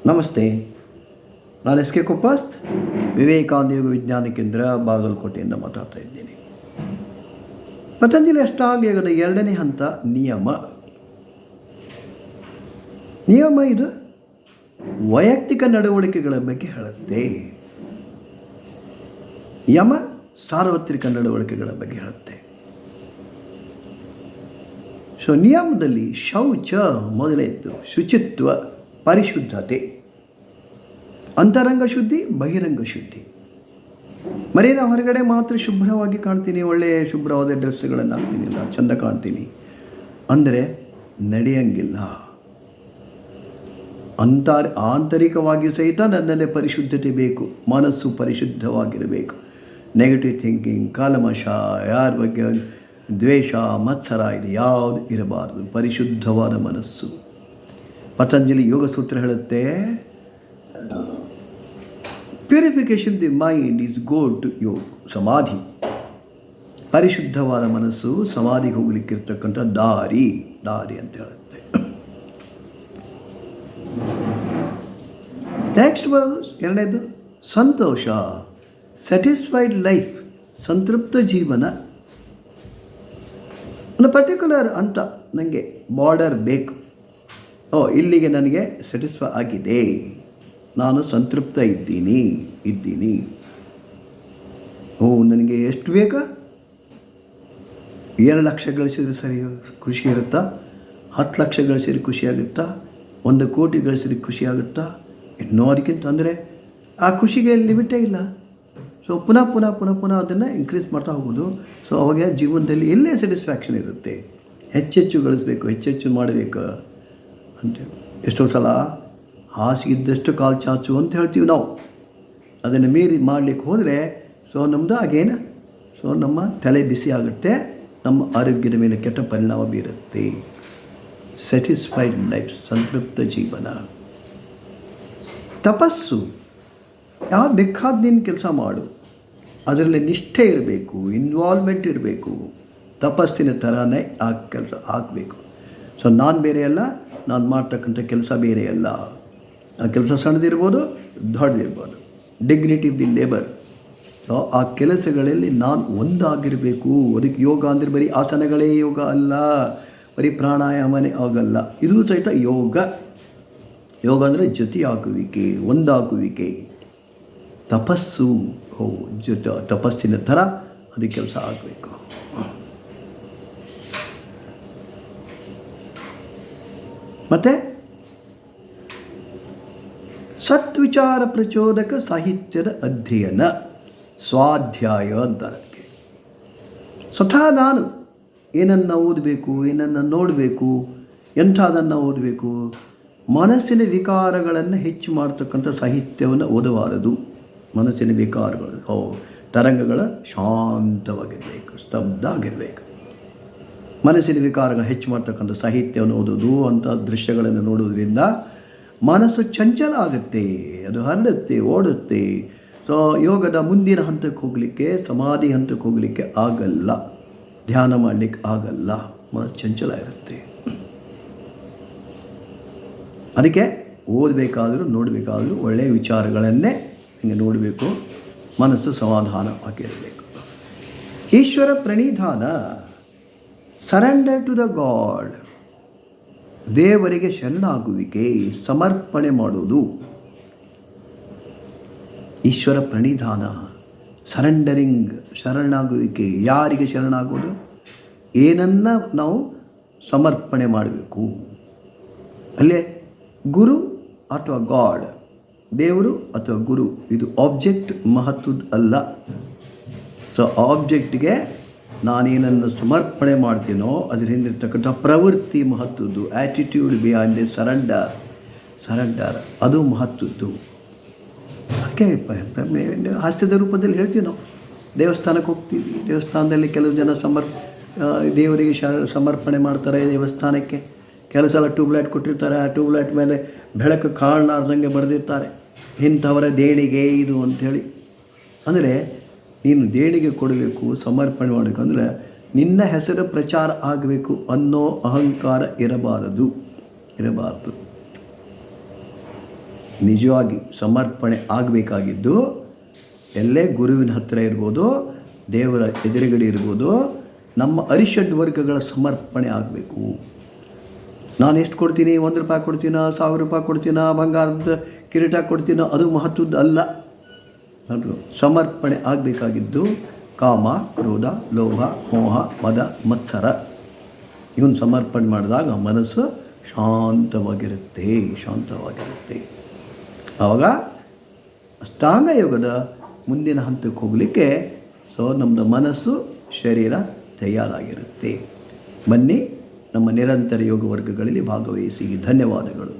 ನಮಸ್ತೆ, ನಾನು S K ಕುಪ್ಪಸ್ತ್, Vivekananda ಯೋಗ ವಿಜ್ಞಾನ ಕೇಂದ್ರ, ಬಾಗಲಕೋಟೆಯಿಂದ ಮಾತಾಡ್ತಾ ಇದ್ದೀನಿ. ಪತಂಜಲಿ ಅಷ್ಟಾಂಗ ಯೋಗದ 2ನೇ ಹಂತ ನಿಯಮ ಇದು ವೈಯಕ್ತಿಕ ನಡವಳಿಕೆಗಳ ಬಗ್ಗೆ ಹೇಳುತ್ತೆ. ಯಮ ಸಾರ್ವತ್ರಿಕ ನಡವಳಿಕೆಗಳ ಬಗ್ಗೆ ಹೇಳುತ್ತೆ. ಸೊ ನಿಯಮದಲ್ಲಿ ಶೌಚ ಮೊದಲನೇದ್ದು, ಶುಚಿತ್ವ, ಪರಿಶುದ್ಧತೆ, ಅಂತರಂಗ ಶುದ್ಧಿ, ಬಹಿರಂಗ ಶುದ್ಧಿ. ಮರಿ ನಾನು ಹೊರಗಡೆ ಮಾತ್ರ ಶುಭ್ರವಾಗಿ ಕಾಣ್ತೀನಿ, ಒಳ್ಳೆಯ ಶುಭ್ರವಾದ ಡ್ರೆಸ್ಗಳನ್ನು ಹಾಕ್ತೀನಿ, ಚೆಂದ ಕಾಣ್ತೀನಿ ಅಂದರೆ ನಡೆಯಂಗಿಲ್ಲ. ಆಂತರಿಕವಾಗಿಯೂ ಸಹಿತ ನನ್ನಲ್ಲಿ ಪರಿಶುದ್ಧತೆ ಬೇಕು. ಮನಸ್ಸು ಪರಿಶುದ್ಧವಾಗಿರಬೇಕು. ನೆಗೆಟಿವ್ ಥಿಂಕಿಂಗ್, ಕಲ್ಮಶ, ಯಾರ ಬಗ್ಗೆ ದ್ವೇಷ, ಮತ್ಸರ ಇದು ಯಾವುದು ಇರಬಾರ್ದು. ಪರಿಶುದ್ಧವಾದ ಮನಸ್ಸು. ಪತಂಜಲಿ ಯೋಗ ಸೂತ್ರ ಹೇಳುತ್ತೆ, purification the mind is go to yoga, samadhi. ಪರಿಶುದ್ಧವಾದ ಮನಸ್ಸು ಸಮಾಧಿಗೆ ಹೋಗ್ಲಿಕ್ಕಿರ್ತಕ್ಕಂಥ ದಾರಿ ಅಂತ ಹೇಳುತ್ತೆ. ನೆಕ್ಸ್ಟ್ ಎರಡನೇದು ಸಂತೋಷ, ಸ್ಯಾಟಿಸ್ಫೈಡ್ ಲೈಫ್, ಸಂತೃಪ್ತ ಜೀವನ. ಒಂದು ಪರ್ಟಿಕ್ಯುಲರ್ ಅಂತ ನನಗೆ ಬಾರ್ಡರ್ ಬೇಕು. ಇಲ್ಲಿಗೆ ನನಗೆ ಸ್ಯಾಟಿಸ್ಫೈ ಆಗಿದೆ, ನಾನು ಸಂತೃಪ್ತ ಇದ್ದೀನಿ. ನನಗೆ ಎಷ್ಟು ಬೇಕಾ? 2 ಲಕ್ಷ ಗಳಿಸಿದ್ರೆ ಸರಿ ಖುಷಿ ಇರುತ್ತಾ? 10 ಲಕ್ಷ ಗಳಿಸಿದ್ರೆ ಖುಷಿಯಾಗುತ್ತಾ? 1 ಕೋಟಿ ಗಳಿಸಿದ್ರೆ ಖುಷಿಯಾಗುತ್ತಾ? ಇನ್ನೂ ಅದಕ್ಕಿಂತ ಅಂದರೆ ಆ ಖುಷಿಗೆ ಲಿಮಿಟೇ ಇಲ್ಲ. ಸೊ ಪುನಃ ಅದನ್ನು ಇನ್ಕ್ರೀಸ್ ಮಾಡ್ತಾ ಹೋಗೋದು. ಸೊ ಅವಾಗ ಜೀವನದಲ್ಲಿ ಎಲ್ಲೇ ಸ್ಯಾಟಿಸ್ಫ್ಯಾಕ್ಷನ್ ಇರುತ್ತೆ. ಹೆಚ್ಚೆಚ್ಚು ಗಳಿಸ್ಬೇಕು, ಹೆಚ್ಚೆಚ್ಚು ಮಾಡಬೇಕು ಅಂತೇಳಿ. ಎಷ್ಟೋ ಸಲ ಹಾಸಿಗಿದ್ದಷ್ಟು ಕಾಲು ಚಾಚು ಅಂತ ಹೇಳ್ತೀವಿ ನಾವು. ಅದನ್ನು ಮೀರಿ ಮಾಡಲಿಕ್ಕೆ ಹೋದರೆ ನಮ್ಮ ತಲೆ ಬಿಸಿ ಆಗುತ್ತೆ, ನಮ್ಮ ಆರೋಗ್ಯದ ಮೇಲೆ ಕೆಟ್ಟ ಪರಿಣಾಮ ಬೀರುತ್ತೆ. ಸ್ಯಾಟಿಸ್ಫೈಡ್ ಲೈಫ್, ಸಂತೃಪ್ತ ಜೀವನ. ತಪಸ್ಸು, ಯಾವ್ದು ಬೇಕಾದ ನೀನು ಕೆಲಸ ಮಾಡು, ಅದರಲ್ಲಿ ನಿಷ್ಠೆ ಇರಬೇಕು, ಇನ್ವಾಲ್ವ್ಮೆಂಟ್ ಇರಬೇಕು. ತಪಸ್ಸಿನ ಥರನೇ ಆ ಕೆಲಸ ಆಗಬೇಕು. ಸೊ ನಾನು ಬೇರೆ ಅಲ್ಲ, ನಾನು ಮಾಡ್ತಕ್ಕಂಥ ಕೆಲಸ ಬೇರೆ ಅಲ್ಲ. ಆ ಕೆಲಸ ಸಣ್ಣದಿರ್ಬೋದು, ದೊಡ್ಡದಿರ್ಬೋದು. Dignity of the labour. So ಆ ಕೆಲಸಗಳಲ್ಲಿ ನಾನು ಒಂದಾಗಿರಬೇಕು. ಅದಕ್ಕೆ ಯೋಗ ಅಂದರೆ ಬರೀ ಆಸನಗಳೇ ಯೋಗ ಅಲ್ಲ, ಬರೀ ಪ್ರಾಣಾಯಾಮನೇ ಆಗಲ್ಲ. ಇದು ಸಹಿತ ಯೋಗ ಅಂದರೆ ಜೊತೆಯಾಗುವಿಕೆ, ಒಂದಾಗುವಿಕೆ. ತಪಸ್ಸು ತಪಸ್ಸಿನ ಥರ ಅದಕ್ಕೆ ಕೆಲಸ ಆಗಬೇಕು. ಮತ್ತು ಸತ್ವಿಚಾರ ಪ್ರಚೋದಕ ಸಾಹಿತ್ಯದ ಅಧ್ಯಯನ, ಸ್ವಾಧ್ಯಾಯ ಅಂತಾರೆ. ಸ್ವತಃ ನಾನು ಏನನ್ನು ಓದಬೇಕು, ಏನನ್ನು ನೋಡಬೇಕು, ಎಂಥದನ್ನು ಓದಬೇಕು. ಮನಸ್ಸಿನ ವಿಕಾರಗಳನ್ನು ಹೆಚ್ಚು ಮಾಡ್ತಕ್ಕಂಥ ಸಾಹಿತ್ಯವನ್ನು ಓದಬಾರದು. ಮನಸ್ಸಿನ ವಿಕಾರಗಳು, ತರಂಗಗಳ ಶಾಂತವಾಗಿರಬೇಕು, ಸ್ತಬ್ಧ ಆಗಿರಬೇಕು. ಮನಸ್ಸಿನ ವಿಕಾರಗಳು ಹೆಚ್ಚು ಮಾಡ್ತಕ್ಕಂಥ ಸಾಹಿತ್ಯವನ್ನು ಓದೋದು, ಅಂಥ ದೃಶ್ಯಗಳನ್ನು ನೋಡೋದ್ರಿಂದ ಮನಸ್ಸು ಚಂಚಲ ಆಗುತ್ತೆ, ಅದು ಹರಡುತ್ತೆ, ಓಡುತ್ತೆ. ಸೊ ಯೋಗದ ಮುಂದಿನ ಹಂತಕ್ಕೆ ಹೋಗಲಿಕ್ಕೆ, ಸಮಾಧಿ ಹಂತಕ್ಕೆ ಹೋಗಲಿಕ್ಕೆ ಆಗಲ್ಲ, ಧ್ಯಾನ ಮಾಡಲಿಕ್ಕೆ ಆಗಲ್ಲ, ಮನಸ್ಸು ಚಂಚಲ ಇರುತ್ತೆ. ಅದಕ್ಕೆ ಓದಬೇಕಾದರೂ ನೋಡಬೇಕಾದರೂ ಒಳ್ಳೆಯ ವಿಚಾರಗಳನ್ನೇ ಹಿಂಗೆ ನೋಡಬೇಕು. ಮನಸ್ಸು ಸಮಾಧಾನ ಆಗಿರಬೇಕು. ಈಶ್ವರ ಪ್ರಣಿಧಾನ, ಸರೆಂಡರ್ ಟು ದ ಗಾಡ್, ದೇವರಿಗೆ ಶರಣಾಗುವಿಕೆ, ಸಮರ್ಪಣೆ ಮಾಡೋದು. ಈಶ್ವರ ಪ್ರಣಿಧಾನ, ಸರೆಂಡರಿಂಗ್, ಶರಣಾಗುವಿಕೆ. ಯಾರಿಗೆ ಶರಣಾಗೋದು? ಏನನ್ನು ನಾವು ಸಮರ್ಪಣೆ ಮಾಡಬೇಕು. ಅಲ್ಲೇ ಗುರು ಅಥವಾ ಗಾಡ್, ದೇವರು ಅಥವಾ ಗುರು, ಇದು ಆಬ್ಜೆಕ್ಟ್ ಮಹತ್ವದ ಅಲ್ಲ. ಸೊ ಆಬ್ಜೆಕ್ಟ್ಗೆ ನಾನೇನನ್ನು ಸಮರ್ಪಣೆ ಮಾಡ್ತೀನೋ ಅದರ ಹಿಂದಿರ್ತಕ್ಕಂಥ ಪ್ರವೃತ್ತಿ ಮಹತ್ವದ್ದು. ಆ್ಯಟಿಟ್ಯೂಡ್ ಬಿಹೈಂಡ್ ದಿ ಸರೆಂಡರ್ ಅದು ಮಹತ್ವದ್ದು. ಅದಕ್ಕೆ ಹಾಸ್ಯದ ರೂಪದಲ್ಲಿ ಹೇಳ್ತೀವಿ ನಾವು. ದೇವಸ್ಥಾನಕ್ಕೆ ಹೋಗ್ತೀವಿ, ದೇವಸ್ಥಾನದಲ್ಲಿ ಕೆಲವು ಜನ ದೇವರಿಗೆ ಸಮರ್ಪಣೆ ಮಾಡ್ತಾರೆ. ದೇವಸ್ಥಾನಕ್ಕೆ ಕೆಲವು ಸಲ ಟ್ಯೂಬ್ಲೈಟ್ ಕೊಟ್ಟಿರ್ತಾರೆ. ಆ ಟ್ಯೂಬ್ಲೈಟ್ ಮೇಲೆ ಬೆಳಕು ಕಾಣಲಾರ್ದಂಗೆ ಬರೆದಿರ್ತಾರೆ, ಇಂಥವರ ದೇಣಿಗೆ ಇದು ಅಂಥೇಳಿ. ಅಂದರೆ ನೀನು ದೇಣಿಗೆ ಕೊಡಬೇಕು, ಸಮರ್ಪಣೆ ಮಾಡಬೇಕಂದ್ರೆ ನಿನ್ನ ಹೆಸರು ಪ್ರಚಾರ ಆಗಬೇಕು ಅನ್ನೋ ಅಹಂಕಾರ ಇರಬಾರದು. ನಿಜವಾಗಿ ಸಮರ್ಪಣೆ ಆಗಬೇಕಾಗಿದ್ದು ಎಲ್ಲೇ ಗುರುವಿನ ಹತ್ತಿರ ಇರ್ಬೋದು, ದೇವರ ಎದುರುಗಡೆ ಇರ್ಬೋದು, ನಮ್ಮ ಅರಿಷಡ್ ವರ್ಗಗಳ ಸಮರ್ಪಣೆ ಆಗಬೇಕು. ನಾನು ಎಷ್ಟು ಕೊಡ್ತೀನಿ, 1 ರೂಪಾಯಿ ಕೊಡ್ತೀನ, 1000 ರೂಪಾಯಿ ಕೊಡ್ತೀನ, ಬಂಗಾರದ ಕಿರೀಟ ಕೊಡ್ತೀನೋ, ಅದು ಮಹತ್ವದ್ದು ಅಲ್ಲ. ಅದು ಸಮರ್ಪಣೆ ಆಗಬೇಕಾಗಿದ್ದು ಕಾಮ, ಕ್ರೋಧ, ಲೋಭ, ಮೋಹ, ಮದ, ಮತ್ಸರ ಇವನು ಸಮರ್ಪಣೆ ಮಾಡಿದಾಗ ಮನಸ್ಸು ಶಾಂತವಾಗಿರುತ್ತೆ. ಆವಾಗ ಅಷ್ಟಾಂಗ ಯೋಗದ ಮುಂದಿನ ಹಂತಕ್ಕೆ ಹೋಗಲಿಕ್ಕೆ ನಮ್ಮದು ಮನಸ್ಸು, ಶರೀರ ತಯಾರಾಗಿರುತ್ತೆ. ಬನ್ನಿ ನಮ್ಮ ನಿರಂತರ ಯೋಗ ವರ್ಗಗಳಲ್ಲಿ ಭಾಗವಹಿಸಿ. ಧನ್ಯವಾದಗಳು.